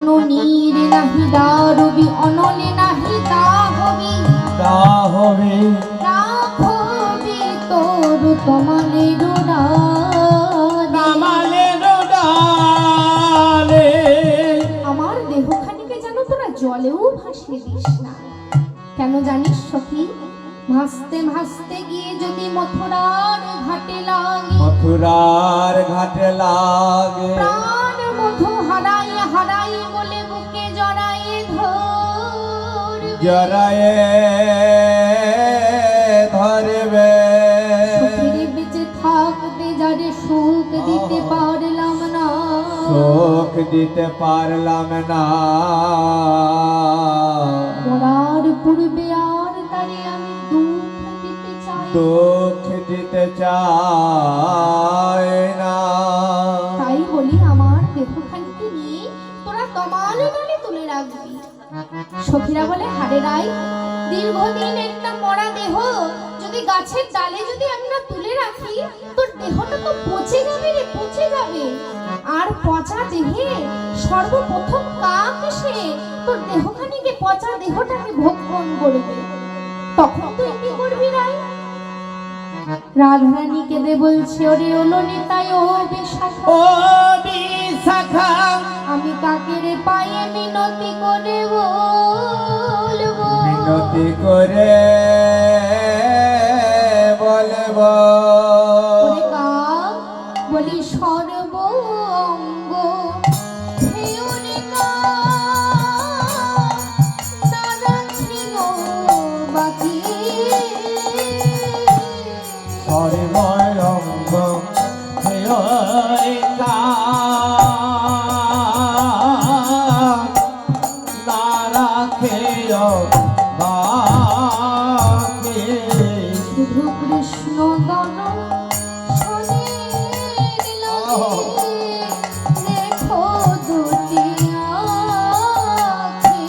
নীর নাহি দারবি অনলে নাহি দাহবি রাখবি তোর তমালের ডালে আমার দেহখানিকে যেন তোরা জলেও ভাসিয়ে দিস না। কেন জানিস সখী? ভাসতে ভাসতে গিয়ে যদি মথুরার ঘাটে লাগে প্রাণ মধু হারাই হারাই বলে বুকে জড়ায়ে ধরবে সখীরে বেঁচে থাকতে যারে সুখ দিতে পারলাম না মরার পূর্বে আর তারে আমি দুঃখ দিতে চাই না। তাই বলি আমার দেহখানিকে নিয়ে তোরা তমাল দলে তুলে রাখবি। সখীরা বলে হারে রাই, দীর্ঘদিন একটা মরা দেহ যদি গাছের ডালে যদি আমরা তুলে রাখি তোর দেহটা তো পচে যাবে রে, পচে যাবে। আর পচা দেহে সর্বপ্রথম কাক এসে তোর দেহখানিকে পচা দেহটাকে ভক্ষণ করবে, তখন তুই কি করবি রাই? রাধারানী কেঁদে বলছে ওরে ললিতায় ও বিশাখা আমি কাকের পায়ে মিনতি করে বলবো ওরে কাক বলি সর্ব অঙ্গ হেউরে কাক দাদা ছিল বাকি সর্বঙ্গ তারা খেয় শুধু কৃষ্ণ দন দেখো দুটি আঁখি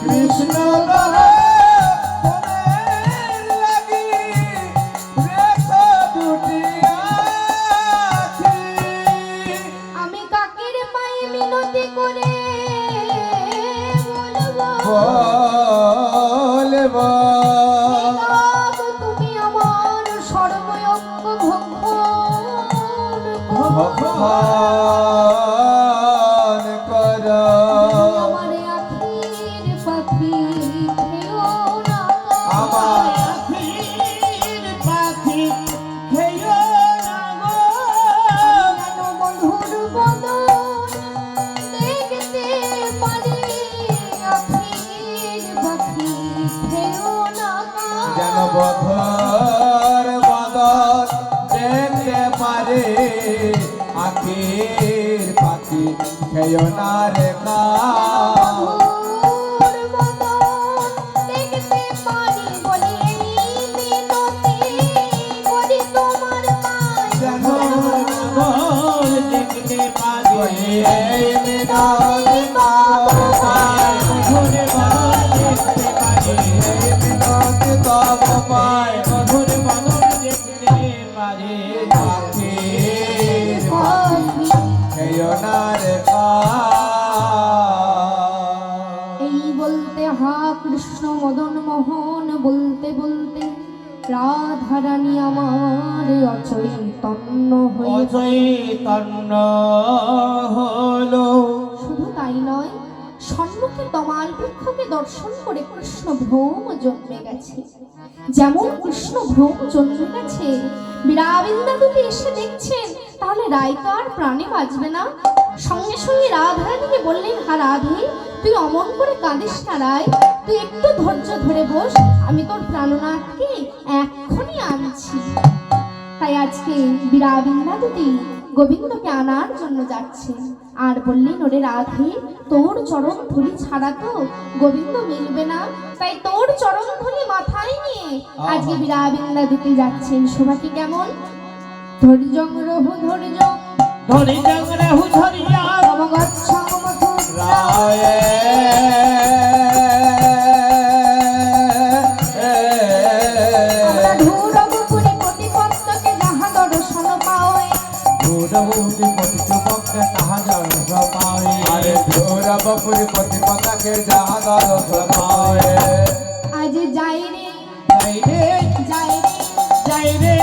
কৃষ্ণ আমি কাকের পায়ে মিনতি করে বলবো তুমি আমার সর্বঙ্গ ভগবান কর আমার আখির পাখি খেও না আমার আখির পাখি খেয় না গো যেন বন্ধুর বদন দেখতে পারি আখির পাখি খেও না যেন বধর বদন দেখতে পারে আখির পাখি খেয় না রে কা বন্ধুর বদন দেখতে পারি বলে মিনতি করি তোমার পায়ে যেন বদন দেখতে পারে এই মিনতি তব পায় মধুর বদন দেখতে পারে এই মিনতি তব পায় মধুর বদন দেখতে পারে আখির পাখি খেয় না রে কা এই বলতে হা কৃষ্ণ মদন মোহন বলতে বলতে রাধারানী আমার অচৈতন্য হয়ে অচৈতন্য হলো শুধু তাই নয়, সম্মুখে তমাল বৃক্ষকে দর্শন করে কৃষ্ণ ভ্রম জন্মে গেছে। যেমন কৃষ্ণ ভ্রম জন্মে গেছে বীরাবিন্দাদুতি এসে দেখছেন, তাহলে রায় তো আর প্রাণে বাঁচবে না। সঙ্গে সঙ্গে রাধারানীকে বললেন, হা রাধে তুই অমন করে কাঁদিস না রায়, তুই একটু ধৈর্য ধরে বস, আমি তোর প্রাণনাথকে এক্ষুনি আনছি। তাই আজকে বীরাবিন্দাদুতি গোবিন্দকে আনার জন্য যাচ্ছে। আর বললেন ওরে রাধে তোর চরণ ধুলি ছাড়া তো গোবিন্দ মিলবে না, তাই তোর চরণ ধুলি মাথায় নিয়ে আজকে বীরাবিন্দাদুতি যাচ্ছেন। শোভাটি কেমন? ধৈর্য রহু ধৈর্য রাহু ধরিয়া নবগচ্ছাম রায় আমরা ধূরব পুরি প্রতিপত্তকে যাহা দর্শন পাওয় ভূত ভূতি পতিত পক্ষে তাহা জল পাই দুরবপুরি প্রতিপদাকে যাহা দর্শন হয় আজ যাই রে যাই রে যাই রে যাই রে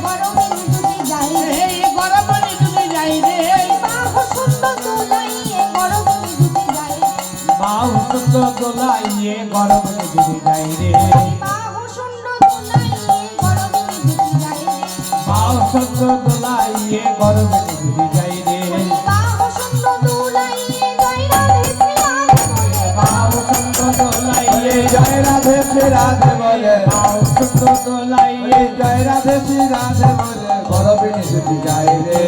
গরমে নিতুতে যাই রে এই গরমে নিতুতে যাই রে বাহু সুন্দর দোলাইয়ে গরমে নিতুতে যাই রে বাহু সুন্দর দোলাইয়ে গরমে নিতুতে যাই রে বাহু সুন্দর দোলাইয়ে গরমে নিতুতে যাই রে বাহু সুন্দর দোলাইয়ে গরমে নিতুতে যাই রে বাহু সুন্দর দোলাইয়ে জয় রাধে শ্রী রাধে বলে বাহু সুন্দর দোলাইয়ে জয় রাধে শ্রী রাধে বলে বাহু সুন্দর দোলাইয়ে জয় রাধে শ্রী রাধে বলে গরমে নিতুতে যাই রে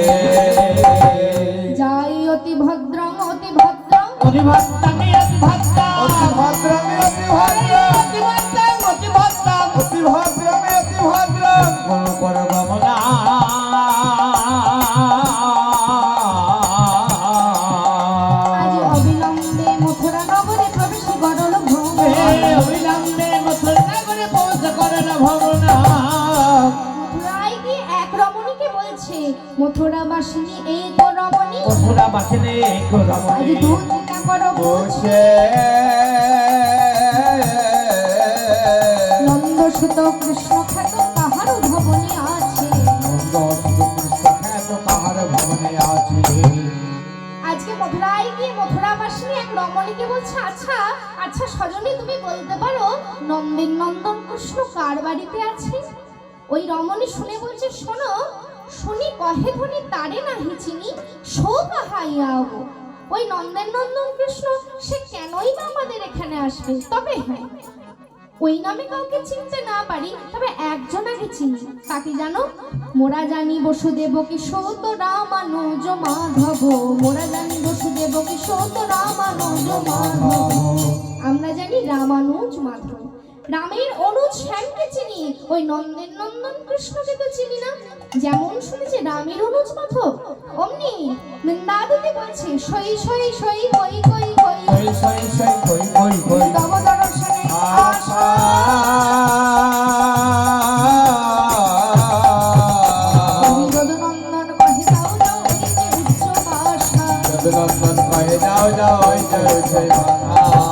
যাই অতি ভদ্রং অতি ভদ্রং অতিভদ্রামি অতিভদ্রা অতিভদ্রামি অতিভদ্রা অতিভদ্রামি অতিভদ্রা অতিভদ্রামি অতিভদ্রা কোন পর গমনা আজ অবিলম্বে মথুরা নগরে প্রবেশ করল ভ্রমণ অবিলম্বে মথুরা নগরে পৌঁছে করেন ভবনা মথুরায় গিয়ে এক রমণীকে বলছে মথুরা বাসিনী এই তো রমণী মথুরা বাসিনে আজ গরমণি দুধ চিন্তা করো বসে নন্দ সুত কৃষ্ণ খ্যাত তাহার ভবনে আছে তাহার ভবনে আছে আজকে মথুরায় গিয়ে মথুরা বাসিনী এক রমণীকে বলছে আচ্ছা আচ্ছা সজনী তুমি বলতে পারো নন্দের নন্দন কৃষ্ণ কার বাড়িতে আছে ওই রমণী শুনে বলছে শোনো শুনি কহে ধনি তারে নাহি চিনি শো কাহাইয়াও ওই নন্দের নন্দন কৃষ্ণ সে কেনই বা আমাদের এখানে আসবে তবে হ্যাঁ ওই নামে কাউকে চিনতে না পারি তবে একজন আগে চিনি তাকে জানো মোরা জানি বসুদেব কি সৌত রামানুজ মাধব মোরা জানি বসুদেব কি সৌত রামানুজ মাধব আমরা জানি রামানুজ মাধব রামের অনুজ শ্যামকে চিনি ওই নন্দের নন্দন কৃষ্ণকে তো চিনি না যেমন শুনেছে রামের অনুজ মাধব অমনি বৃন্দাবতী বলছে সই সই সই কই কই কই সই সই সই কই কই কই তব দর্শনে আশা যদুনন্দন কহে যাও যাও হইতে উচ্চ আশা যদুনন্দন কহে যাও যাও হইতে উচ্চ আশা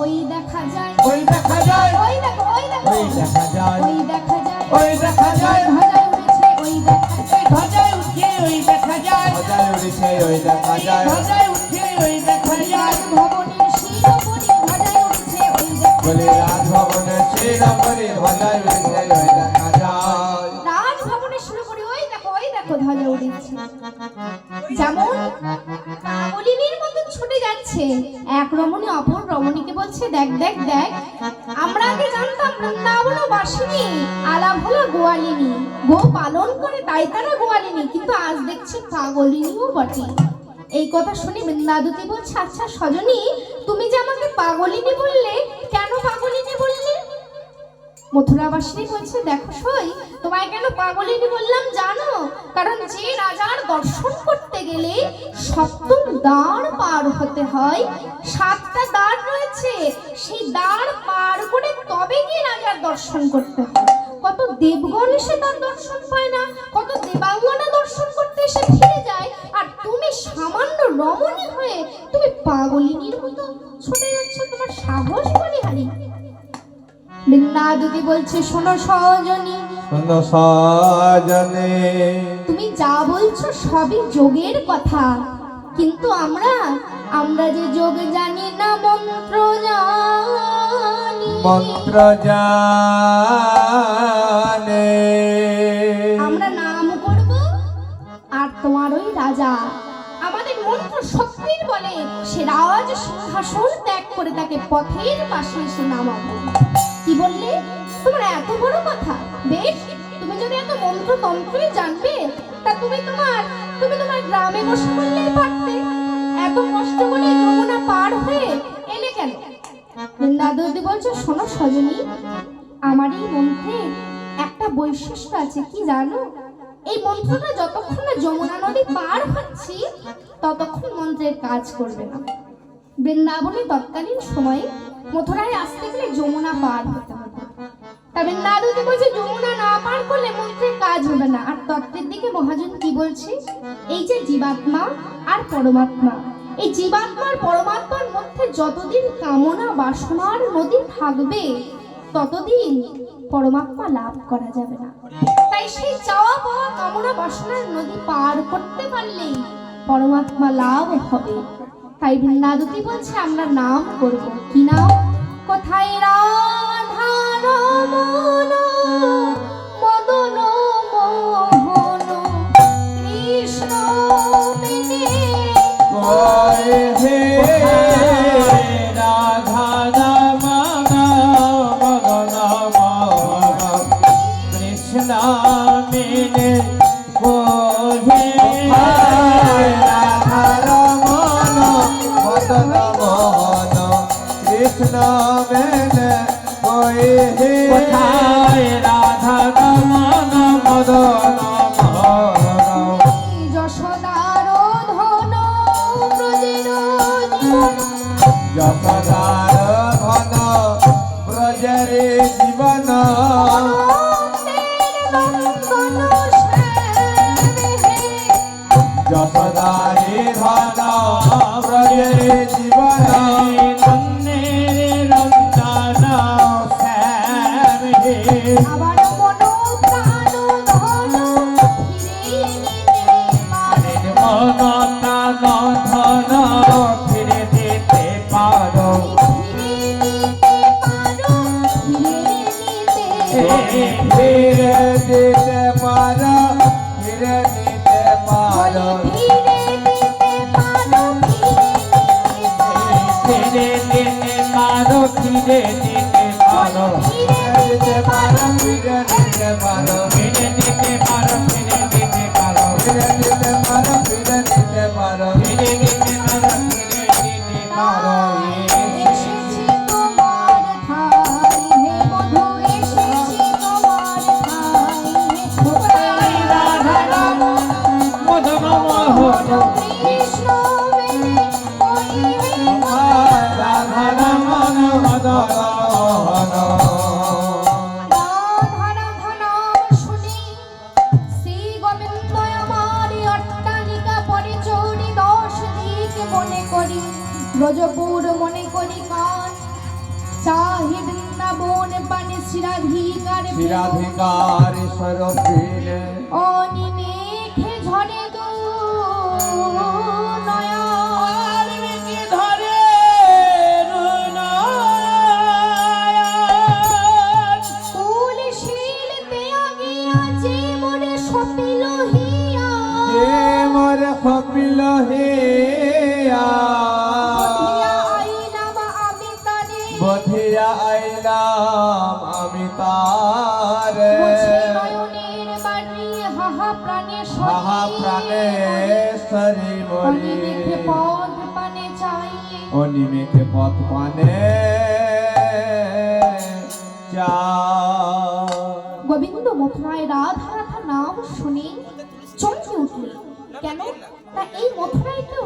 ওই দেখা যায় ওই দেখা যায় ওই দেখো ওই দেখো ওই দেখা যায় ওই দেখা যায় ওই দেখা যায় ধ্বজায় উড়েছে ওই দেখা যায় ধ্বজায় উঠে ওই দেখা যায় ধ্বজায় উঠে ওই দেখা যায় ধ্বজায় উঠে ওই দেখা যায় রাজভবনের শিরোমণি ধ্বজায় উড়েছে ওই দেখা বলে যায় রাজভবনের শিরোমণি ধ্বজায় উঠে ওই দেখা যায় রাজভবনের শিরোমণি ওই দেখো ধ্বজা উড়েছে যেমন কাকলিনীর মতো ছুটে যাচ্ছে এক রমণী অপর রমণীকে বলছে দেখ দেখ দেখ আমরা আগে জানতাম বৃন্দাবন বাসিনী আলাপ হলো গোয়ালিনী গো পালন করে তাই তারা গোয়ালিনী কিন্তু আজ দেখছি পাগলিনীও বটে এই কথা শুনে বৃন্দাবতী বলছে আচ্ছা সজনী তুমি যে আমাকে পাগলিনী বললে কেন পাগলিনী বললে মথুরাবাসী বলছে দেখো সই তোমায় কেন পাগলিনী বললাম জানো কারণ যে রাজার দর্শন করতে গেলে সপ্তম দ্বার পার হতে হয় সাতটা দ্বার রয়েছে সেই দ্বার পার করে তবে গিয়ে রাজার দর্শন করতে হয় কত দেবগণ এসে তার দর্শন পায় না কত দেবাঙ্গনা দর্শন করতে এসে ফিরে যায় আর তুমি সামান্য রমণী হয়ে তুমি পাগলিনীর মতো ছুটে যাচ্ছ তোমার সাহস বলিহারি বৃন্দাবতী বলছে শোনো সজনী শোনো সজনে তুমি যা বলছো সবই যোগের কথা কিন্তু আমরা যে যোগ জানি না মন্ত্র জানি মন্ত্র জানে আমরা নাম করব আর তোমার ওই রাজা আমাদের মন্ত্র শক্তির বলে সে রাজ সিংহাসন ত্যাগ করে তাকে পথের পাশে এসে নামাবো কি বললে তোমার এত বড় কথা বেশ তুমি যদি এত মন্ত্র তন্ত্রই জানবে তা তুমি তোমার গ্রামে বসে বললেই পারতে এত কষ্ট করে যমুনা পার হয়ে এলে কেন বৃন্দাবতী বলছে শোনো সজনী আমার এই মন্ত্রে একটা বৈশিষ্ট্য আছে কি জানো এই মন্ত্রটা যতক্ষণ না যমুনা নদী পার হচ্ছি ততক্ষণ মন্ত্রের কাজ করবে না বৃন্দাবনে তৎকালীন সময়ে মথুরায় আসতে গেলে যমুনা পার হতে হবে তা বৃন্দাবতী বলছে যমুনা না পার করলে মন্ত্রের কাজ হবে না আর তত্ত্বের দিকে মহাজন কি বলছে এই যে জীবাত্মা আর পরমাত্মা এই জীবাত্মার পরমাত্মার মধ্যে যতদিন কামনা বাসনার নদী থাকবে ততদিন পরমাত্মা লাভ করা যাবে না। তাই সেই চাওয়া পাওয়া কামনা বাসনার নদী পার করতে পারলেই পরমাত্মা লাভ হবে। তাই বৃন্দাবতী বলছে আমরা নাম করব। কি নাম? কোথায় রাধা রমণ মদন মোহন কৃষ্ণ মেনে কয় হে রাধা রমণ মদন মোহন কৃষ্ণ মেনে কহে রাধা রমণ মদন মোহন কৃষ্ণ মেনে কয় হে রাধা রমণ মদন মোহন যশোদার ধন ব্রজের জীবন যশোদার ধন ব্রজরে জীবন যশোদারে ধন ব্রজরে জীবন রঞ্জন শ্যাম হে আবার মন প্রাণ ধন ফিরে নিতে পারে ধন ফিরে দিতে পারো ফিরে দিতে পারো ফিরে দিতে পারো ফিরে দিতে পারো ফিরে দিতে পারো ফিরে দিতে পারো ফিরে দিতে পারো ফিরে দিতে পারো ফিরে দিতে পারো ফিরে দিতে পারো ফিরে দিতে পারো ফিরে দিতে পারো ফিরে দিতে পারো এসেছি তোমার ঠাই হে বধূ এসেছি তোমার ঠাই হে রাধা রাম মদন মোহন কৃষ্ণ মেনে ওই হে রাধা রাম মদন মোহন রাধা রাধা নাম শুনি শ্রী গোবিন্দ আমার অট্টালিকা পরিচৌরি 10 দিক মনে করি ব্রজপুর মনে করি কান চাহে বৃন্দাবন পানে শিরাধিকার শিরাধিকার স্বরূপিণ অনিমেঘে ঝরে গো নয়ন মেঘে ধরে কুল শিলতে আগিয়া যে মনে সপিল হিয়া যে মোর কপিল হে বধিয়া আইলাম আমি তারে বধিয়া আইলাম আমি তারে বুঝে নয়নের বাড়ি হাহা প্রাণেশ্বরী মহা প্রাণেশ্বরী মরি অনিমেঘে পদ পানে চাইয়ে অনিমেঘে পথ পানে চা গোবিন্দ মথুরায় রাধা রাধা নাম শুনে চমকে উঠলেন। কেন? তা এই মথুরায় কেউ